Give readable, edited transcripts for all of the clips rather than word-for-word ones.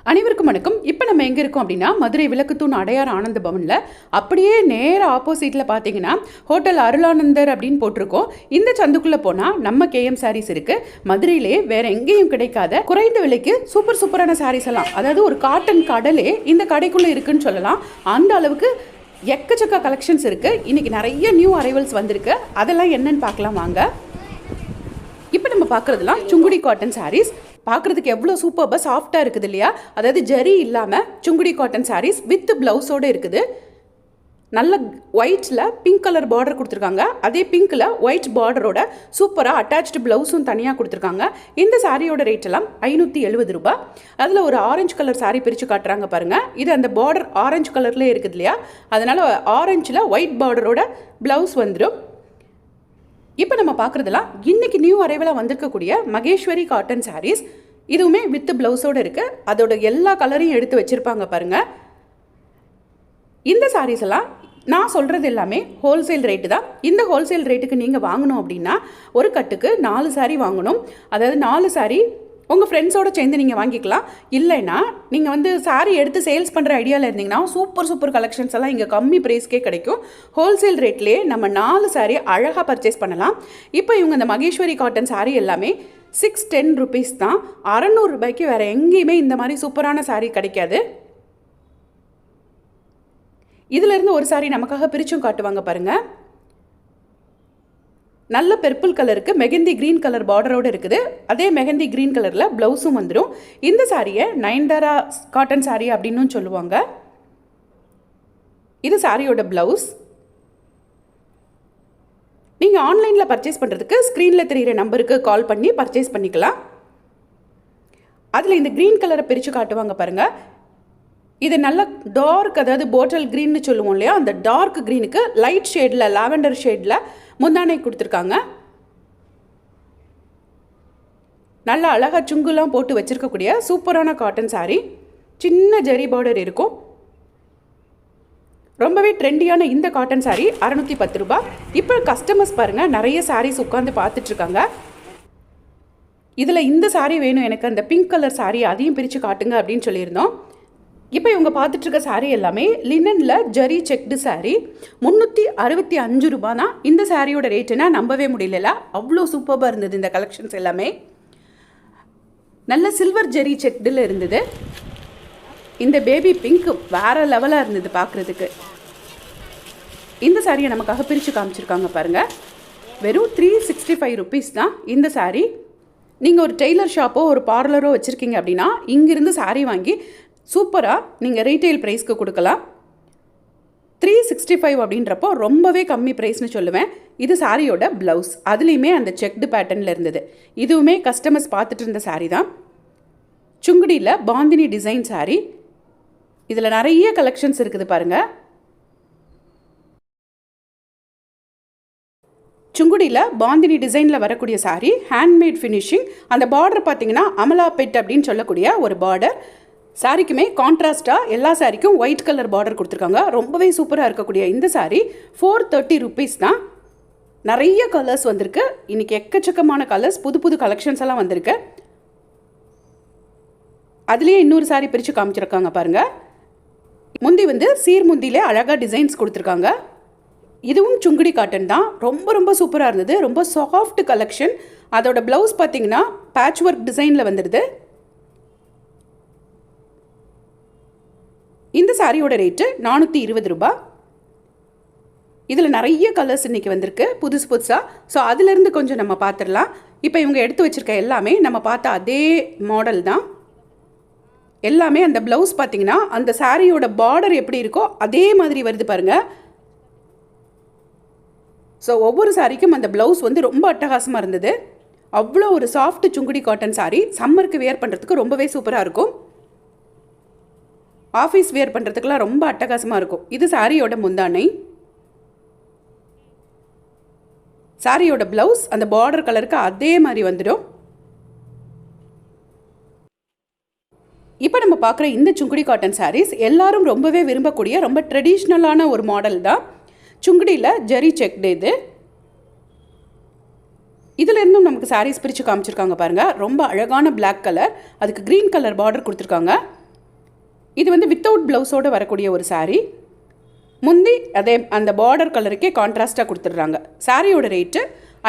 அனைவருக்கும் வணக்கம். இப்போ நம்ம எங்கே இருக்கோம் அப்படின்னா மதுரை விளக்குத்தூண் அடையார் ஆனந்த பவனில் அப்படியே நேர ஆப்போசிட்டில் பார்த்தீங்கன்னா ஹோட்டல் அருளானந்தர் அப்படின்னு போட்டிருக்கோம். இந்த சந்துக்குள்ளே போனால் நம்ம கேஎம் சாரீஸ் இருக்குது. மதுரையிலே வேற எங்கேயும் கிடைக்காத குறைந்த விலைக்கு சூப்பரான சாரீஸ் எல்லாம், அதாவது ஒரு காட்டன் கடலே இந்த கடைக்குள்ளே இருக்குன்னு சொல்லலாம். அந்த அளவுக்கு எக்கச்சக்க கலெக்ஷன்ஸ் இருக்குது. இன்றைக்கி நிறைய நியூ அரைவல்ஸ் வந்திருக்கு. அதெல்லாம் என்னன்னு பார்க்கலாம் வாங்க. இப்போ நம்ம பார்க்குறதுலாம் சுங்குடி காட்டன் சாரீஸ். பார்க்குறதுக்கு எவ்வளோ சூப்பராக சாஃப்டாக இருக்குது இல்லையா? அதாவது ஜரி இல்லாமல் சுங்குடி காட்டன் சாரீஸ் வித் ப்ளவுஸோடு இருக்குது. நல்ல ஒயிட்டில் பிங்க் கலர் பார்டர் கொடுத்துருக்காங்க. அதே பிங்க்கில் ஒயிட் பார்டரோட சூப்பராக அட்டாச்டு ப்ளவுஸும் தனியாக கொடுத்துருக்காங்க. இந்த சாரியோட ரேட் எல்லாம் 570 ரூபாய். அதில் ஒரு ஆரஞ்சு கலர் சாரீ பிரித்து காட்டுறாங்க பாருங்கள். இது அந்த பார்டர் ஆரஞ்சு கலர்லேயே இருக்குது இல்லையா? அதனால் ஆரஞ்சில் ஒயிட் பார்டரோட ப்ளவுஸ் வந்துடும். இப்போ நம்ம பார்க்குறதுலாம் இன்றைக்கி நியூ அரைவலாக வந்திருக்கக்கூடிய மகேஸ்வரி காட்டன் சாரீஸ். இதுவுமே வித் ப்ளவுஸோடு இருக்குது. அதோட எல்லா கலரையும் எடுத்து வச்சுருப்பாங்க பாருங்கள். இந்த சாரீஸ் எல்லாம் நான் சொல்கிறது எல்லாமே ஹோல்சேல் ரேட்டு தான். இந்த ஹோல்சேல் ரேட்டுக்கு நீங்கள் வாங்கணும் அப்படின்னா ஒரு கட்டுக்கு 4 சாரீ வாங்கணும். அதாவது 4 சாரீ உங்கள் ஃப்ரெண்ட்ஸோடு சேர்ந்து நீங்கள் வாங்கிக்கலாம். இல்லைன்னா நீங்கள் வந்து சாரீ எடுத்து சேல்ஸ் பண்ணுற ஐடியாவில் இருந்தீங்கன்னா சூப்பர் கலெக்ஷன்ஸ் எல்லாம் இங்கே கம்மி ப்ரைஸ்க்கே கிடைக்கும். ஹோல்சேல் ரேட்லேயே நம்ம 4 சாரீ அழகாக பர்ச்சேஸ் பண்ணலாம். இப்போ இவங்க இந்த மகேஸ்வரி காட்டன் சாரீ எல்லாமே 610 ருபீஸ் தான். 600 ரூபாய்க்கு வேறு எங்கேயுமே இந்த மாதிரி சூப்பரான சாரீ கிடைக்காது. இதிலிருந்து ஒரு சாரீ நமக்காக பிரிச்சும் காட்டுவாங்க பாருங்கள். நல்ல பர்பிள் கலருக்கு மெஹந்தி க்ரீன் கலர் பார்டரோடு இருக்குது. அதே மெஹந்தி க்ரீன் கலரில் ப்ளவுஸும் வந்துடும். இந்த சாரியை நயன்தாரா காட்டன் சாரீ அப்படின்னு சொல்லுவாங்க. இது சாரியோட ப்ளவுஸ். நீங்கள் ஆன்லைனில் பர்ச்சேஸ் பண்ணுறதுக்கு ஸ்க்ரீனில் தெரிகிற நம்பருக்கு கால் பண்ணி பர்ச்சேஸ் பண்ணிக்கலாம். அதில் இந்த க்ரீன் கலரை பிரித்து காட்டுவாங்க பாருங்கள். இது நல்ல டார்க், அதாவது போட்டல் க்ரீன்னு சொல்லுவோம் இல்லையா? அந்த டார்க் க்ரீனுக்கு லைட் ஷேடில் லாவெண்டர் ஷேடில் முந்தானை கொடுத்துருக்காங்க. நல்ல அழகாக சுங்குலாம் போட்டு வச்சுருக்கக்கூடிய சூப்பரான காட்டன் சாரீ. சின்ன ஜரி பார்டர் இருக்கும். ரொம்பவே ட்ரெண்டியான இந்த காட்டன் சாரீ 610 ரூபாய். இப்போ கஸ்டமர்ஸ் பாருங்கள் நிறைய சாரீஸ் உட்காந்து பார்த்துட்ருக்காங்க. இதில் இந்த சாரீ வேணும் எனக்கு, அந்த பிங்க் கலர் சாரீ அதையும் பிரித்து காட்டுங்க அப்படின்னு சொல்லியிருந்தோம். இப்போ இவங்க பார்த்துட்ருக்க சாரீ எல்லாமே லினனில் ஜரி செக்டு சாரீ. 365 ரூபா தான் இந்த சாரியோட ரேட்டுன்னா நம்பவே முடியல. அவ்வளோ சூப்பராக இருந்தது இந்த கலெக்ஷன்ஸ் எல்லாமே. நல்ல சில்வர் ஜரி செக்டில் இருந்தது. இந்த பேபி பிங்க் வேறு லெவலாக இருந்தது பார்க்குறதுக்கு. இந்த சாரியை நமக்காக பிரித்து காமிச்சிருக்காங்க பாருங்கள். வெறும் 365 ருபீஸ் தான் இந்த சாரீ. நீங்கள் ஒரு டெய்லர் ஷாப்போ ஒரு பார்லரோ வச்சுருக்கீங்க அப்படின்னா இங்கிருந்து சாரீ வாங்கி சூப்பராக நீங்கள் ரீட்டைல் ப்ரைஸ்க்கு கொடுக்கலாம். 365 அப்படின்றப்போ ரொம்பவே கம்மி ப்ரைஸ்னு சொல்லுவேன். இது சாரியோட ப்ளவுஸ். அதுலேயுமே அந்த செக்டு பேட்டர்னில் இருந்தது. இதுவுமே கஸ்டமர்ஸ் பார்த்துட்டு இருந்த சாரீ தான். சுங்குடியில் பாந்தினி டிசைன் சாரீ. இதில் நிறைய கலெக்ஷன்ஸ் இருக்குது பாருங்கள். சுங்குடியில் பாந்தினி டிசைனில் வரக்கூடிய சாரீ ஹேண்ட்மேட் ஃபினிஷிங். அந்த பார்டர் பார்த்தீங்கன்னா அமலா பெட் அப்படின்னு சொல்லக்கூடிய ஒரு பார்டர். சாரிக்குமே கான்ட்ராஸ்டாக எல்லா சாரிக்கும் ஒயிட் கலர் பார்டர் கொடுத்துருக்காங்க. ரொம்பவே சூப்பராக இருக்கக்கூடிய இந்த சாரீ 430 ருபீஸ் தான். நிறைய கலர்ஸ் வந்திருக்கு. இன்றைக்கி எக்கச்சக்கமான கலர்ஸ், புது கலெக்ஷன்ஸ் எல்லாம் வந்திருக்கு. அதுலேயே இன்னொரு சாரீ பிரித்து காமிச்சிருக்காங்க பாருங்கள். முந்தி வந்து சீர்முந்தியிலே அழகாக டிசைன்ஸ் கொடுத்துருக்காங்க. இதுவும் சுங்குடி காட்டன் தான். ரொம்ப சூப்பராக இருந்தது. ரொம்ப சாஃப்ட் கலெக்ஷன். அதோட ப்ளவுஸ் பார்த்தீங்கன்னா பேட்ச் ஒர்க் டிசைனில் வந்துடுது. இந்த சாரியோட ரேட்டு 420 ரூபாய். இதில் நிறைய கலர்ஸ் இன்றைக்கி வந்திருக்கு புதுசாக. ஸோ அதிலிருந்து கொஞ்சம் நம்ம பார்த்துடலாம். இப்போ இவங்க எடுத்து வச்சுருக்க எல்லாமே நம்ம பார்த்த அதே மாடல் தான். எல்லாமே அந்த ப்ளவுஸ் பார்த்திங்கன்னா அந்த சாரியோட பார்டர் எப்படி இருக்கோ அதே மாதிரி வருது பாருங்கள். ஸோ ஒவ்வொரு சாரிக்கும் அந்த ப்ளவுஸ் வந்து ரொம்ப அட்டகாசமாக இருந்தது. அவ்வளோ ஒரு சாஃப்ட் சுங்குடி காட்டன் சாரீ. சம்மருக்கு வேர் பண்ணுறதுக்கு ரொம்பவே சூப்பராக இருக்கும். ஆஃபீஸ் வேர் பண்ணுறதுக்கெலாம் ரொம்ப அட்டகாசமாக இருக்கும். இது சாரியோட முந்தானை. சாரியோட ப்ளவுஸ் அந்த பார்டர் கலருக்கு அதே மாதிரி வந்துடும். இப்போ நம்ம பார்க்குற இந்த சுங்குடி காட்டன் சாரீஸ் எல்லாரும் ரொம்பவே விரும்பக்கூடிய ரொம்ப ட்ரெடிஷ்னலான ஒரு மாடல் தான். சுங்குடியில் ஜரி செக்டு இது. இதில் இருந்தும் நமக்கு சாரீஸ் பிரித்து காமிச்சிருக்காங்க பாருங்கள். ரொம்ப அழகான பிளாக் கலர், அதுக்கு க்ரீன் கலர் பார்டர் கொடுத்துருக்காங்க. இது வந்து வித்தவுட் ப்ளவுஸோடு வரக்கூடிய ஒரு saree. முந்தி அதே அந்த பார்டர் கலருக்கே கான்ட்ராஸ்ட்டாக கொடுத்துட்றாங்க. சாரியோட ரேட்டு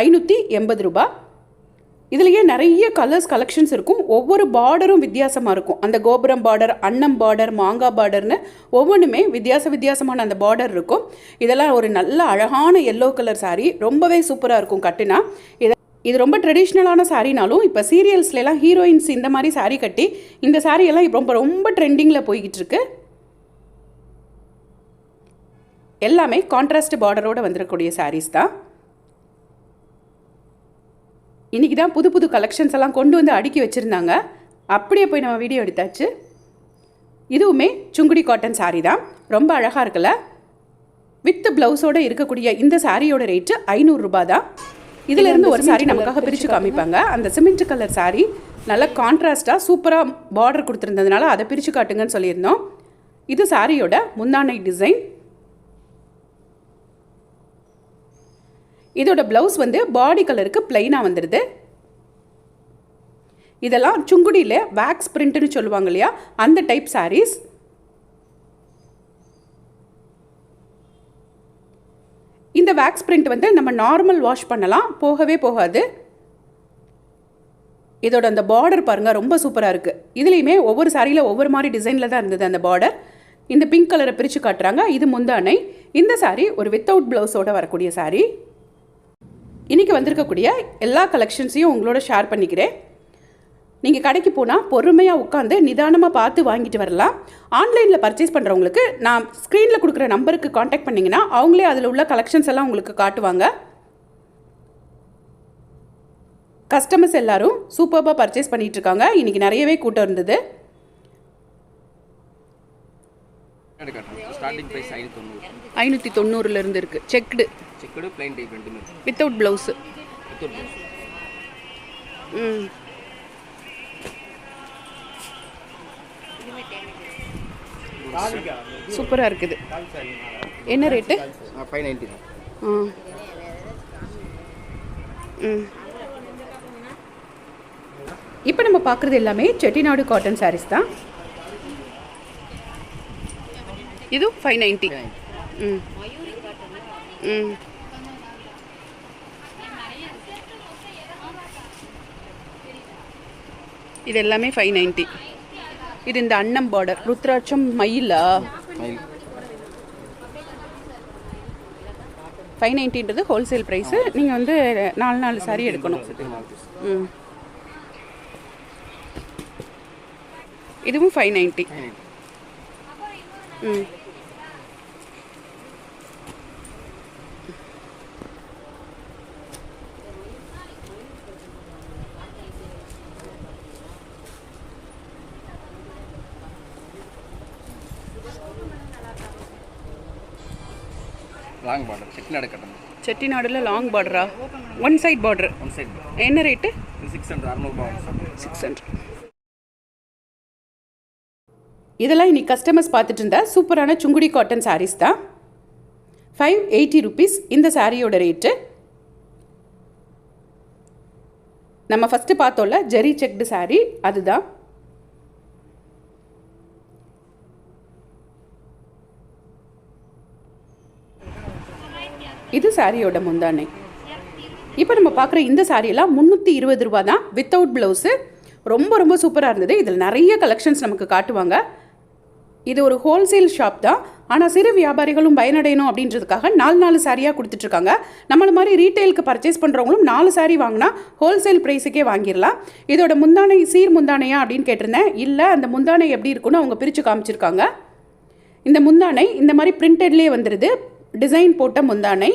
580 ரூபா. இதுலேயே நிறைய கலர்ஸ் கலெக்ஷன்ஸ் இருக்கும். ஒவ்வொரு பார்டரும் வித்தியாசமாக இருக்கும். அந்த கோபுரம் பார்டர், அன்னம் பார்டர், மாங்காய் பார்டர்னு ஒவ்வொன்றுமே வித்தியாசமான அந்த பார்டர் இருக்கும். இதெல்லாம் ஒரு நல்ல அழகான எல்லோ கலர் saree, ரொம்பவே சூப்பராக இருக்கும் கட்டுனா. இது ரொம்ப ட்ரெடிஷ்னலான சாரினாலும் இப்போ சீரியல்ஸ்லாம் ஹீரோயின்ஸ் இந்த மாதிரி saree கட்டி இந்த சாரியெல்லாம் இப்போ ரொம்ப ட்ரெண்டிங்கில் போய்கிட்டு இருக்கு. எல்லாமே கான்ட்ராஸ்ட் பார்டரோடு வந்துடக்கூடிய sarees தான். இன்றைக்கி தான் புது புது கலெக்ஷன்ஸ் எல்லாம் கொண்டு வந்து அடுக்கி வச்சுருந்தாங்க. அப்படியே போய் நம்ம வீடியோ எடுத்தாச்சு. இதுவுமே சுங்குடி காட்டன் saree தான். ரொம்ப அழகாக இருக்குல்ல. வித் ப்ளவுஸோடு இருக்கக்கூடிய இந்த சாரியோட ரேட்டு 500 ரூபா தான். இதிலிருந்து ஒரு saree நமக்காக பிரித்து காமிப்பாங்க. அந்த சிமெண்ட் கலர் saree நல்லா கான்ட்ராஸ்ட்டாக சூப்பராக பார்டர் கொடுத்துருந்ததுனால அதை பிரித்து காட்டுங்கன்னு சொல்லியிருந்தோம். இது சாரியோட முந்தானை டிசைன். இதோட ப்ளவுஸ் வந்து பாடி கலருக்கு பிளைனாக வந்துடுது. இதெல்லாம் சுங்குடியில் வேக்ஸ் பிரிண்ட்னு சொல்லுவாங்க இல்லையா, அந்த டைப் sarees. இந்த வேக்ஸ் பிரிண்ட் வந்து நம்ம நார்மல் வாஷ் பண்ணலாம், போகவே போகாது. இதோட அந்த பார்டர் பாருங்கள், ரொம்ப சூப்பராக இருக்குது. இதுலேயுமே ஒவ்வொரு சாரியில் ஒவ்வொரு மாதிரி டிசைனில் தான் இருந்தது அந்த பார்டர். இந்த பிங்க் கலரை பிரித்து காட்டுறாங்க. இது முந்தானை. இந்த saree ஒரு வித்தவுட் ப்ளவுஸோடு வரக்கூடிய saree. இன்றைக்கி வந்திருக்கக்கூடிய எல்லா கலெக்ஷன்ஸையும் உங்களோட ஷேர் பண்ணிக்கிறேன். நீங்கள் கடைக்கு போனால் பொறுமையாக உட்காந்து நிதானமாக பார்த்து வாங்கிட்டு வரலாம். ஆன்லைனில் பர்ச்சேஸ் பண்ணுறவங்களுக்கு நான் ஸ்க்ரீனில் கொடுக்குற நம்பருக்கு காண்டாக்ட் பண்ணிங்கன்னா அவங்களே அதில் உள்ள கலெக்ஷன்ஸ் எல்லாம் உங்களுக்கு காட்டுவாங்க. கஸ்டமர்ஸ் எல்லோரும் சூப்பராக பர்ச்சேஸ் பண்ணிகிட்ருக்காங்க. இன்றைக்கி நிறையவே கூட்டம் இருந்தது. ஸ்டார்டிங் பிரைஸ் 590 இருந்து இருக்குது. செக்டு plain type ரெண்டுமே வித்தவுட் ப்ளவுஸ். சூப்பராக இருக்குது. என்ன ரேட்டு? 590. இப்போ நம்ம பார்க்குறது எல்லாமே செட்டிநாடு காட்டன் சாரீஸ் தான். இது 590. இது எல்லாமே 590. இது இந்த அன்னம் பார்டர் ருத்ராட்சம் மயிலா 590ன்றது ஹோல்சேல் ப்ரைஸு. நீங்கள் வந்து 4 சாரி எடுக்கணும். இதுவும் 590. லாங் பார்டர் செட்டிநாடு கட்டணும். செட்டிநாடுல லாங் பார்டரா? One side border. என்ன ரேட்டு? 600. 600. இதெல்லாம் இன்னைக்கு கஸ்டமர்ஸ் பார்த்துட்டு இருந்தா சூப்பரான சுங்குடி காட்டன் sarees தான். 580 rupees இந்த சாரியோட ரேட்டு. நம்ம ஃபஸ்ட்டு பார்த்தோம்ல ஜெரி செக்டு saree, அதுதான். இது சாரியோட முந்தானை. இப்போ நம்ம பார்க்குற இந்த சாரியெல்லாம் 320 ரூபா தான் வித்தவுட் ப்ளவுஸு. ரொம்ப ரொம்ப சூப்பராக இருந்தது. இதில் நிறைய கலெக்ஷன்ஸ் நமக்கு காட்டுவாங்க. இது ஒரு ஹோல்சேல் ஷாப் தான். ஆனால் சிறு வியாபாரிகளும் பயனடையணும் அப்படின்றதுக்காக 4 சாரியாக கொடுத்துட்ருக்காங்க. நம்மள மாதிரி ரீட்டெயிலுக்கு பர்ச்சேஸ் பண்ணுறவங்களும் 4 சாரி வாங்கினா ஹோல்சேல் ப்ரைஸுக்கே வாங்கிடலாம். இதோட முந்தானை சீர் முந்தானையா அப்படின்னு கேட்டிருந்தேன். இல்லை, அந்த முந்தானை எப்படி இருக்குன்னு அவங்க பிரித்து காமிச்சிருக்காங்க. இந்த முந்தானை இந்த மாதிரி பிரிண்டட்லேயே வந்துடுது, டிசைன் போட்ட முந்தானை.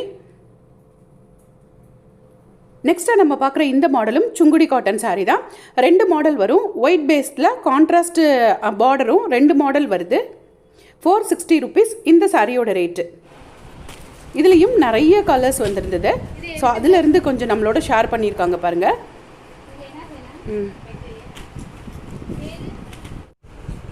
நெக்ஸ்ட்டாக நம்ம பார்க்குற இந்த மாடலும் சுங்குடி காட்டன் சாரீ தான். 2 மாடல் வரும். ஒயிட் பேஸில் கான்ட்ராஸ்ட் பார்டரும் 2 மாடல் வருது. 460 rupees இந்த சாரியோட ரேட்டு. இதுலேயும் நிறைய கலர்ஸ் வந்துருந்தது. ஸோ அதிலிருந்து கொஞ்சம் நம்மளோட ஷேர் பண்ணியிருக்காங்க பாருங்கள்.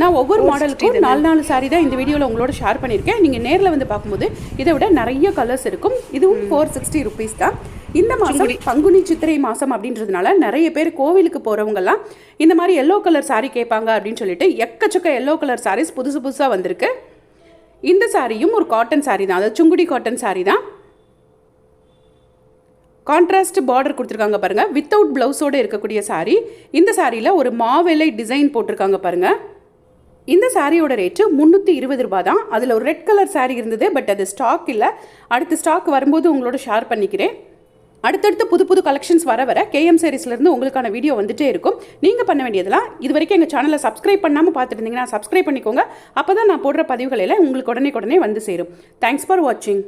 நான் ஒவ்வொரு மாடலுக்கும் 4 சாரி தான் இந்த வீடியோவில் உங்களோட ஷேர் பண்ணியிருக்கேன். நீங்கள் நேரில் வந்து பார்க்கும்போது இதை விட நிறைய கலர்ஸ் இருக்கும். இதுவும் 460 rupees தான். இந்த மாதம் பங்குனி சித்திரை மாதம் அப்படின்றதுனால நிறைய பேர் கோவிலுக்கு போகிறவங்கெல்லாம் இந்த மாதிரி எல்லோ கலர் saree கேட்பாங்க அப்படின்னு சொல்லிட்டு எக்கச்சக்க எல்லோ கலர் sarees புதுசு புதுசாக வந்திருக்கு. இந்த சாரியும் ஒரு காட்டன் saree தான், அதாவது சுங்குடி காட்டன் saree தான். கான்ட்ராஸ்ட் பார்டர் கொடுத்துருக்காங்க பாருங்கள், வித்தவுட் ப்ளவுஸோடு இருக்கக்கூடிய saree. இந்த சாரியில் ஒரு மாவேலை டிசைன் போட்டிருக்காங்க பாருங்கள். இந்த சாரியோட ரேட்டு 320 ரூபா தான். அதில் ஒரு ரெட் கலர் saree இருந்தது, பட் அது ஸ்டாக் இல்லை. அடுத்து ஸ்டாக் வரும்போது உங்களோட ஷேர் பண்ணிக்கிறேன். அடுத்தடுத்து புது புது கலெக்ஷன்ஸ் வர கேஎம் சாரீஸ்லேருந்து உங்களுக்கான வீடியோ வந்துட்டே இருக்கும். நீங்கள் பண்ண வேண்டியதெல்லாம் இது வரைக்கும் எங்கள் சேனலை சப்ஸ்கிரைப் பண்ணாமல் பார்த்துட்டு இருந்தீங்கன்னா சப்ஸ்கிரைப் பண்ணிக்கோங்க. அப்போ தான் நான் போடுற பதிவுகள் எல்லாம் உங்களுக்கு உடனே வந்து சேரும். தேங்க்ஸ் ஃபார் வாட்சிங்.